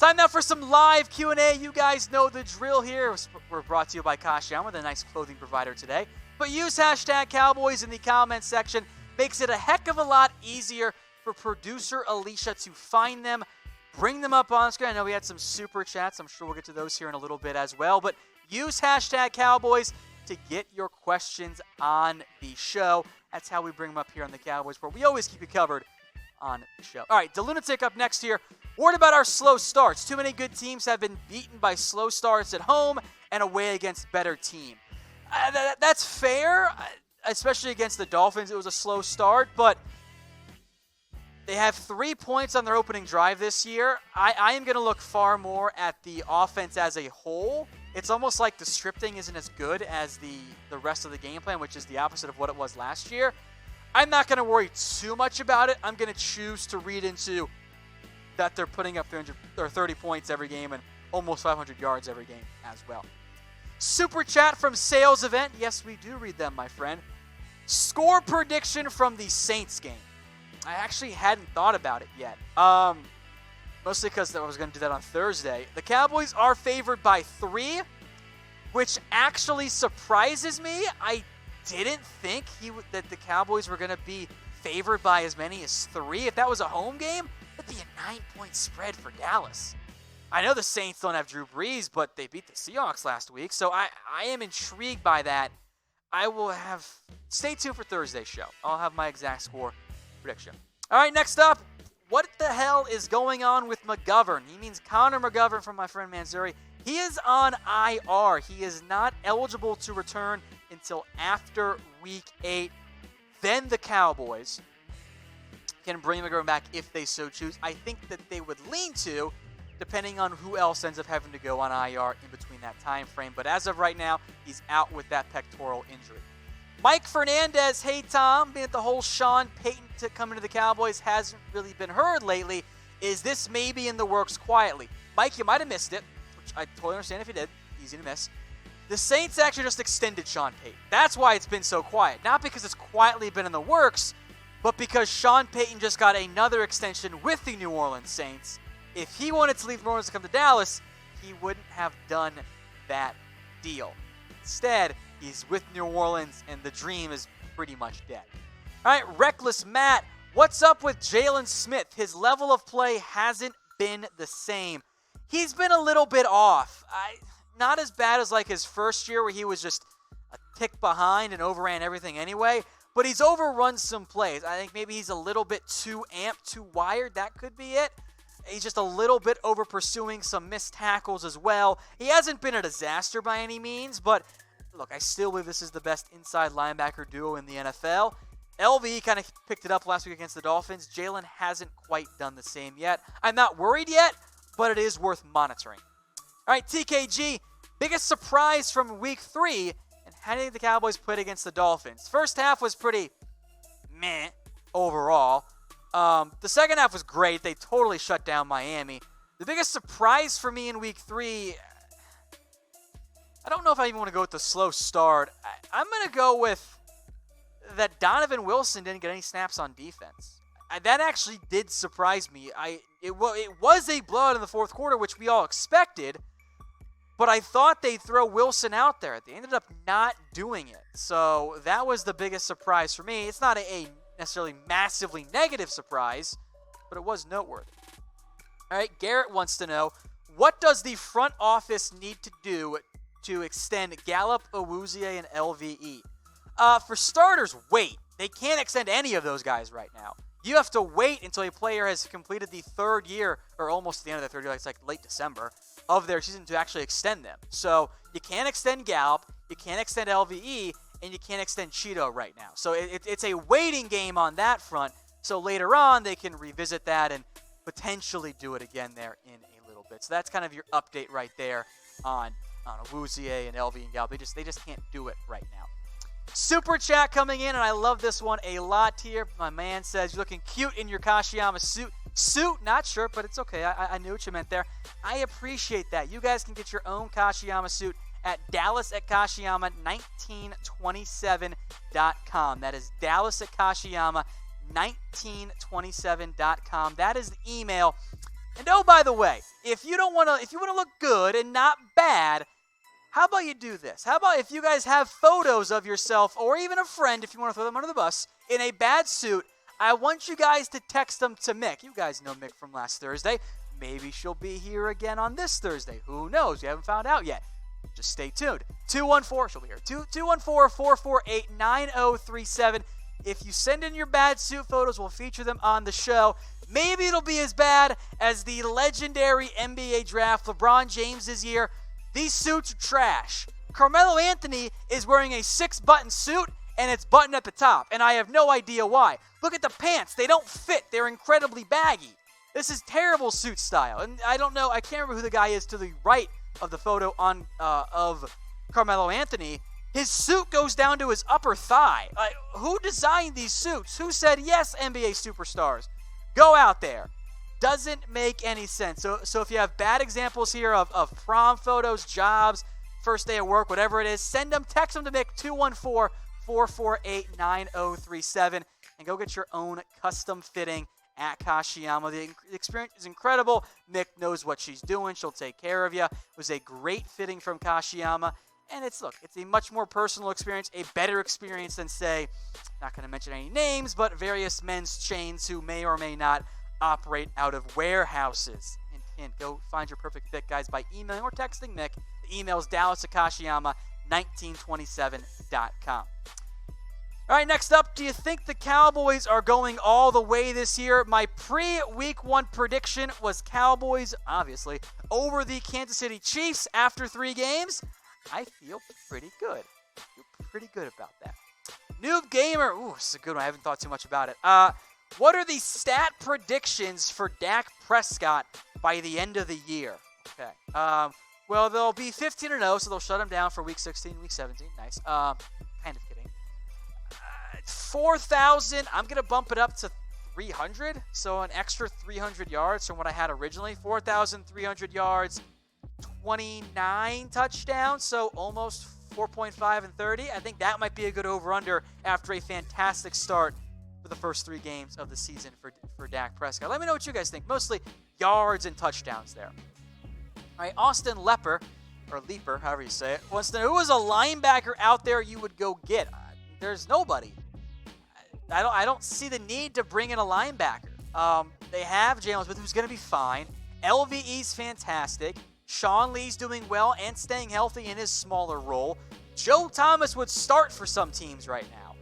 Time now for some live Q&A. You guys know the drill here. We're brought to you by Kashiyama, the nice clothing provider today. But use hashtag Cowboys in the comments section. Makes it a heck of a lot easier for producer Alicia to find them, bring them up on screen. I know we had some super chats. I'm sure we'll get to those here in a little bit as well. But use hashtag Cowboys to get your questions on the show. That's how we bring them up here on the Cowboys Report. We always keep you covered on the show. All right, DeLunatic up next here. Worried about our slow starts. Too many good teams have been beaten by slow starts at home and away against better team. That's fair, especially against the Dolphins. It was a slow start, but they have 3 points on their opening drive this year. I am going to look far more at the offense as a whole. It's almost like the scripting isn't as good as the rest of the game plan, which is the opposite of what it was last year. I'm not going to worry too much about it. I'm going to choose to read into that they're putting up 30 points every game and almost 500 yards every game as well. Super chat from Sales Event. Yes, we do read them, my friend. Score prediction from the Saints game. I actually hadn't thought about it yet. Mostly because I was going to do that on Thursday. The Cowboys are favored by 3, which actually surprises me. I didn't think that the Cowboys were going to be favored by as many as 3. If that was a home game, that'd be a 9-point spread for Dallas. I know the Saints don't have Drew Brees, but they beat the Seahawks last week, so I am intrigued by that. Stay tuned for Thursday's show. I'll have my exact score prediction. All right, next up, what the hell is going on with McGovern? He means Connor McGovern from my friend Manzuri. He is on IR. He is not eligible to return until after Week 8. Then the Cowboys can bring McGovern back if they so choose. I think that they would lean to, depending on who else ends up having to go on IR in between that time frame. But as of right now, he's out with that pectoral injury. Mike Fernandez, hey Tom, being that the whole Sean Payton to come into the Cowboys hasn't really been heard lately, is this maybe in the works quietly? Mike, you might have missed it, which I totally understand if you did. Easy to miss. The Saints actually just extended Sean Payton. That's why it's been so quiet. Not because it's quietly been in the works, but because Sean Payton just got another extension with the New Orleans Saints. If he wanted to leave New Orleans to come to Dallas, he wouldn't have done that deal. Instead, he's with New Orleans, and the dream is pretty much dead. All right, Reckless Matt, what's up with Jaylon Smith? His level of play hasn't been the same. He's been a little bit off. Not as bad as like his first year where he was just a tick behind and overran everything anyway, but he's overrun some plays. I think maybe he's a little bit too amped, too wired. That could be it. He's just a little bit over pursuing some missed tackles as well. He hasn't been a disaster by any means, but look, I still believe this is the best inside linebacker duo in the NFL. LV kind of picked it up last week against the Dolphins. Jaylon hasn't quite done the same yet. I'm not worried yet, but it is worth monitoring. All right, TKG, biggest surprise from Week 3, and how do you think the Cowboys played against the Dolphins? First half was pretty meh overall. The second half was great. They totally shut down Miami. The biggest surprise for me in Week 3, I don't know if I even want to go with the slow start. I'm going to go with that Donovan Wilson didn't get any snaps on defense. That actually did surprise me. It was a blowout in the fourth quarter, which we all expected, but I thought they'd throw Wilson out there. They ended up not doing it. So that was the biggest surprise for me. It's not a necessarily massively negative surprise, but it was noteworthy. All right, Garrett wants to know, what does the front office need to do to extend Gallup, Awuzie, and LVE? For starters, wait. They can't extend any of those guys right now. You have to wait until a player has completed the third year, or almost the end of their third year, it's like late December, of their season to actually extend them. So you can't extend Gallup, you can't extend LVE, and you can't extend Cheeto right now. So it's a waiting game on that front. So later on, they can revisit that and potentially do it again there in a little bit. So that's kind of your update right there on Awuzie and LV and Gallup. They just can't do it right now. Super chat coming in, and I love this one a lot here. My man says, you're looking cute in your Kashiyama suit. Not sure, but it's okay. I knew what you meant there. I appreciate that. You guys can get your own Kashiyama suit at dallas@kashiyama1927.com. That is dallas@kashiyama1927.com. That is the email And oh, by the way, if you want to look good and not bad, how about you do this? How about if you guys have photos of yourself or even a friend, if you want to throw them under the bus, in a bad suit, I want you guys to text them to Mick. You guys know Mick from last Thursday. Maybe she'll be here again on this Thursday. Who knows? We haven't found out yet. Just stay tuned. 214, she'll be here. 214-448-9037. If you send in your bad suit photos, we'll feature them on the show. Maybe it'll be as bad as the legendary NBA draft, LeBron James's year. These suits are trash. Carmelo Anthony is wearing a 6-button suit, and it's buttoned at the top, and I have no idea why. Look at the pants. They don't fit. They're incredibly baggy. This is terrible suit style, and I don't know. I can't remember who the guy is to the right of the photo of Carmelo Anthony. His suit goes down to his upper thigh. Who designed these suits? Who said, yes, NBA superstars, go out there? Doesn't make any sense. So if you have bad examples here of prom photos, jobs, first day of work, whatever it is, send them, text them to Mick, 214-448-9037, and go get your own custom fitting at Kashiyama. The experience is incredible. Mick knows what she's doing. She'll take care of you. It was a great fitting from Kashiyama. And it's a much more personal experience, a better experience than, say, not going to mention any names, but various men's chains who may or may not operate out of warehouses. And go find your perfect fit, guys, by emailing or texting Mick. The email is dallas@kashiyama1927.com. All right, next up, do you think the Cowboys are going all the way this year? My pre-Week 1 prediction was Cowboys, obviously, over the Kansas City Chiefs after 3 games. I feel pretty good. About that. Noob Gamer. Ooh, this is a good one. I haven't thought too much about it. What are the stat predictions for Dak Prescott by the end of the year? Okay. Well, they'll be 15-0, so they'll shut him down for Week 16, Week 17. Nice. Kind of kidding. 4,000. I'm going to bump it up to 300, so an extra 300 yards from what I had originally. 4,300 yards, 29 touchdowns, so almost 4.5 and 30. I think that might be a good over-under after a fantastic start for the first 3 games of the season for Dak Prescott. Let me know what you guys think. Mostly yards and touchdowns there. All right, Austin Leper, however you say it, wants to know who was a linebacker out there you would go get. There's nobody. I don't see the need to bring in a linebacker. They have Jaylon Smith, who's going to be fine. LVE's fantastic. Sean Lee's doing well and staying healthy in his smaller role. Joe Thomas would start for some teams right now.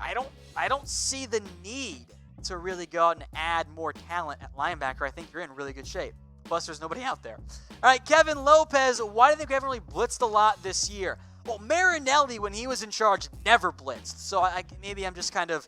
I don't see the need to really go out and add more talent at linebacker. I think you're in really good shape. Plus, there's nobody out there. All right, Kevin Lopez, why do you think we haven't really blitzed a lot this year? Well, Marinelli, when he was in charge, never blitzed. So maybe I'm just kind of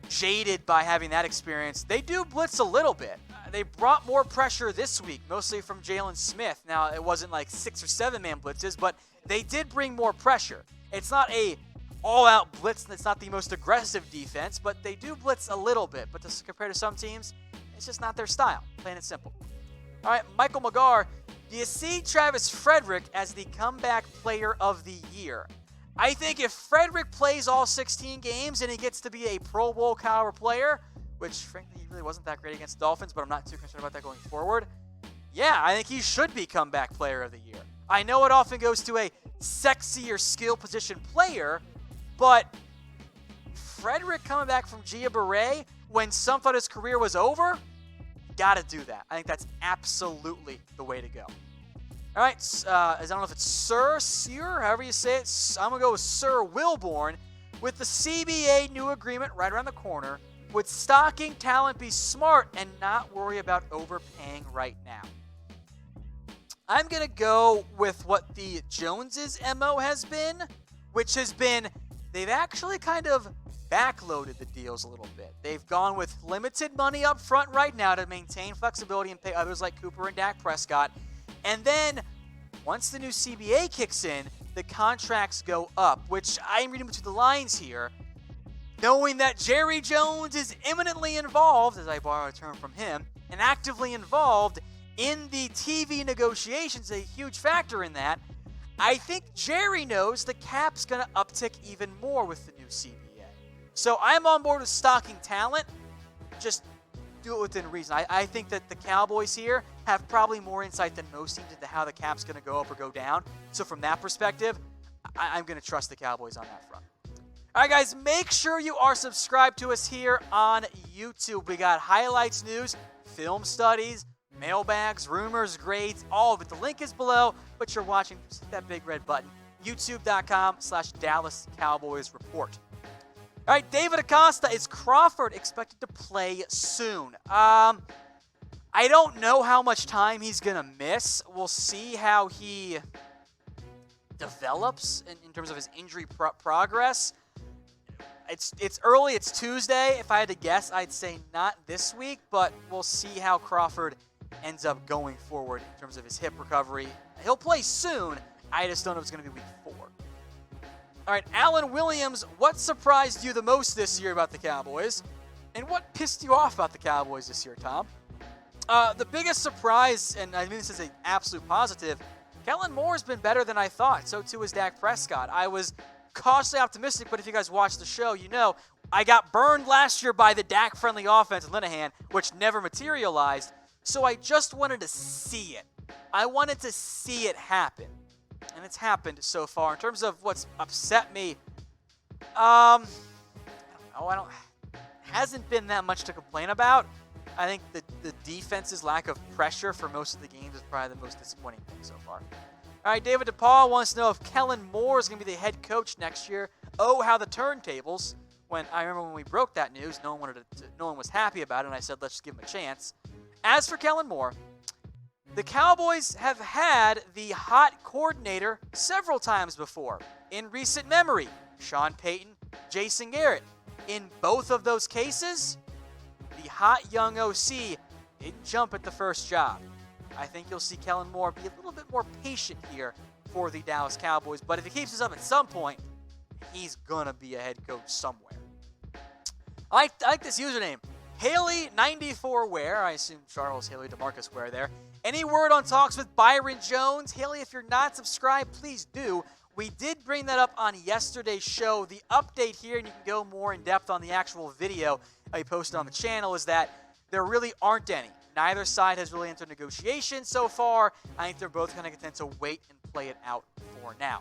jaded by having that experience. They do blitz a little bit. They brought more pressure this week, mostly from Jaylon Smith. Now, it wasn't like 6 or 7-man blitzes, but they did bring more pressure. It's not a all-out blitz. It's not the most aggressive defense, but they do blitz a little bit. But compared to some teams, it's just not their style, plain and simple. All right, Michael McGovern, do you see Travis Frederick as the comeback player of the year? I think if Frederick plays all 16 games and he gets to be a Pro Bowl caliber player, which frankly he really wasn't that great against the Dolphins, but I'm not too concerned about that going forward. Yeah, I think he should be comeback player of the year. I know it often goes to a sexier skill position player, but Frederick coming back from Gia Beret when some thought his career was over, got to do that. I think that's absolutely the way to go. All right, I don't know if it's Sir, however you say it. I'm going to go with Sir Wilborn. With the CBA new agreement right around the corner, would stocking talent be smart and not worry about overpaying right now? I'm going to go with what the Joneses' MO has been, which has been they've actually kind of backloaded the deals a little bit. They've gone with limited money up front right now to maintain flexibility and pay others like Cooper and Dak Prescott. And then, once the new CBA kicks in, the contracts go up, which I'm reading between the lines here, knowing that Jerry Jones is imminently involved, as I borrow a term from him, and actively involved in the TV negotiations, a huge factor in that. I think Jerry knows the cap's going to uptick even more with the new CBA. So I'm on board with stocking talent. Just do it within reason. I think that the Cowboys here have probably more insight than most teams into how the cap's going to go up or go down. So from that perspective, I'm going to trust the Cowboys on that front. All right, guys, make sure you are subscribed to us here on YouTube. We got highlights, news, film studies, mailbags, rumors, grades, all of it. The link is below, but you're watching. Just hit that big red button. YouTube.com/Dallas Cowboys Report. All right, David Acosta, is Crawford expected to play soon? I don't know how much time he's going to miss. We'll see how he develops in terms of his injury progress. It's early. It's Tuesday. If I had to guess, I'd say not this week, but we'll see how Crawford ends up going forward in terms of his hip recovery. He'll play soon. I just don't know if it's going to be week 4. All right, Alan Williams, what surprised you the most this year about the Cowboys? And what pissed you off about the Cowboys this year, Tom? The biggest surprise, and I mean this is an absolute positive, Kellen Moore has been better than I thought. So too is Dak Prescott. I was cautiously optimistic, but if you guys watch the show, you know I got burned last year by the Dak-friendly offense in Linehan, which never materialized. So I just wanted to see it. I wanted to see it happen. And it's happened so far. In terms of what's upset me, I don't know. Hasn't been that much to complain about. I think the defense's lack of pressure for most of the games is probably the most disappointing thing so far. All right, David DePaul wants to know if Kellen Moore is going to be the head coach next year. Oh, how the turntables. When I remember when we broke that news, no one was happy about it, and I said, let's just give him a chance. As for Kellen Moore, the Cowboys have had the hot coordinator several times before. In recent memory, Sean Payton, Jason Garrett. In both of those cases, the hot young OC didn't jump at the first job. I think you'll see Kellen Moore be a little bit more patient here for the Dallas Cowboys. But if he keeps this up at some point, he's going to be a head coach somewhere. I like this username. Haley94 Ware. I assume Charles Haley DeMarcus Ware there. Any word on talks with Byron Jones? Haley, if you're not subscribed, please do. We did bring that up on yesterday's show. The update here, and you can go more in depth on the actual video I posted on the channel, is that there really aren't any. Neither side has really entered negotiations so far. I think they're both going to content to wait and play it out for now.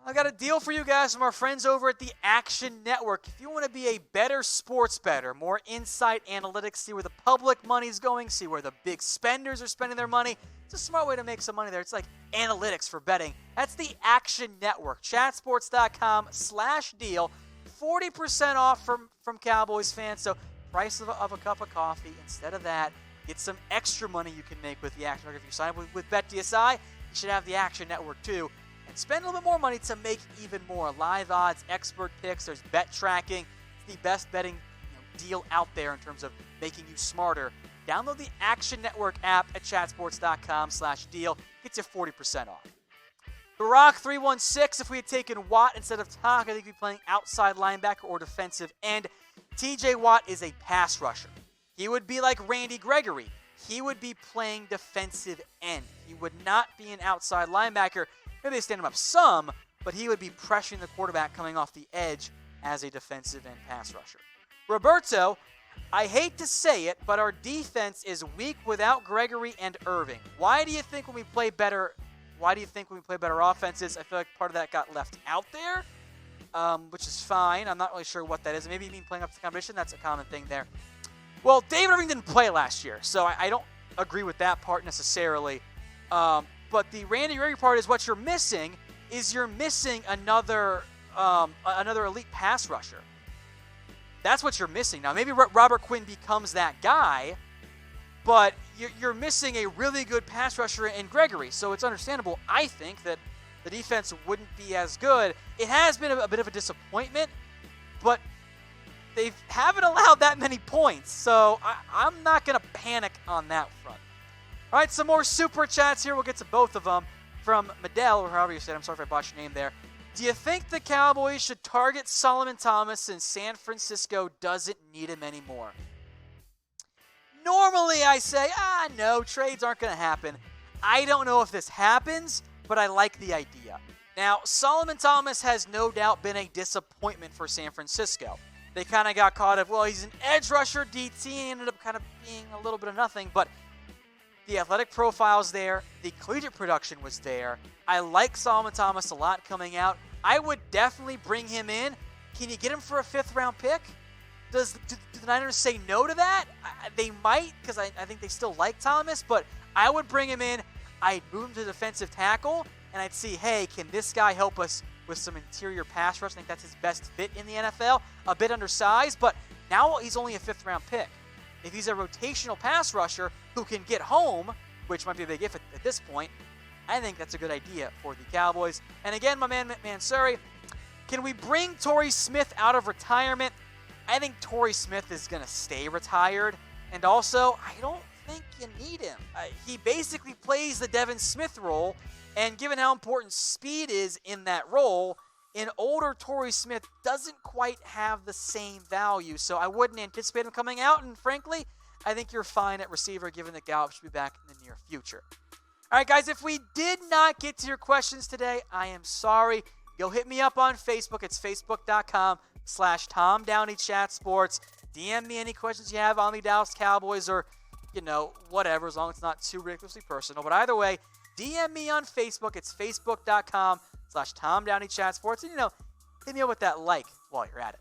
I got a deal for you guys from our friends over at the Action Network. If you want to be a better sports bettor, more insight, analytics, see where the public money's going, see where the big spenders are spending their money, it's a smart way to make some money there. It's like analytics for betting. That's the Action Network. Chatsports.com/deal. 40% off from Cowboys fans. So price of a cup of coffee. Instead of that, get some extra money you can make with the Action Network. If you sign up with BetDSI, you should have the Action Network too. And spend a little bit more money to make even more. Live odds, expert picks, there's bet tracking. It's the best betting deal out there in terms of making you smarter. Download the Action Network app at chatsports.com/deal. Gets you 40% off. Barack316, if we had taken Watt instead of Tonk, I think we'd be playing outside linebacker or defensive end. TJ Watt is a pass rusher. He would be like Randy Gregory. He would be playing defensive end. He would not be an outside linebacker. Maybe they stand him up some, but he would be pressuring the quarterback coming off the edge as a defensive end pass rusher. Roberto, I hate to say it, but our defense is weak without Gregory and Irving. Why do you think when we play better offenses, I feel like part of that got left out there, which is fine. I'm not really sure what that is. Maybe you mean playing up to the competition. That's a common thing there. Well, David Irving didn't play last year, so I don't agree with that part necessarily. But the Randy Gregory part is what you're missing another elite pass rusher. That's what you're missing. Now, maybe Robert Quinn becomes that guy, but you're missing a really good pass rusher in Gregory. So it's understandable, I think, that the defense wouldn't be as good. It has been a bit of a disappointment, but they haven't allowed that many points. So I'm not going to panic on that front. All right, some more super chats here. We'll get to both of them. From Medell, or however you said. I'm sorry if I botched your name there. Do you think the Cowboys should target Solomon Thomas since San Francisco doesn't need him anymore? Normally I say, no, trades aren't going to happen. I don't know if this happens, but I like the idea. Now, Solomon Thomas has no doubt been a disappointment for San Francisco. they kind of got caught up, well, he's an edge rusher, DT, and ended up kind of being a little bit of nothing. But the athletic profile's there. The collegiate production was there. I like Solomon Thomas a lot coming out. I would definitely bring him in. Can you get him for a 5th-round pick? Do the Niners say no to that? They might, because I think they still like Thomas, but I would bring him in. I'd move him to defensive tackle, and I'd see, hey, can this guy help us with some interior pass rush? I think that's his best fit in the NFL. A bit undersized, but now he's only a 5th-round pick. If he's a rotational pass rusher who can get home, which might be a big if at this point, I think that's a good idea for the Cowboys. And again, my man Mansouri, can we bring Torrey Smith out of retirement? I think Torrey Smith is going to stay retired. And also, I don't think you need him. He basically plays the Devin Smith role, and given how important speed is in that role, an older Torrey Smith doesn't quite have the same value. So I wouldn't anticipate him coming out, and frankly, I think you're fine at receiver given that Gallup should be back in the near future. All right, guys, if we did not get to your questions today, I am sorry. Go hit me up on Facebook. It's facebook.com/TomDowneyChatSports. DM me any questions you have on the Dallas Cowboys or, whatever, as long as it's not too ridiculously personal. But either way, DM me on Facebook. It's facebook.com/TomDowneyChatSports. And, hit me up with that like while you're at it.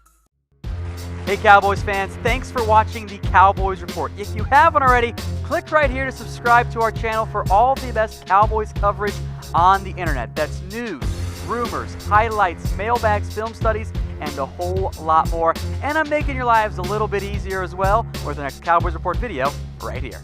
Hey, Cowboys fans, thanks for watching the Cowboys Report. If you haven't already, click right here to subscribe to our channel for all the best Cowboys coverage on the internet. That's news, rumors, highlights, mailbags, film studies, and a whole lot more. And I'm making your lives a little bit easier as well with the next Cowboys Report video right here.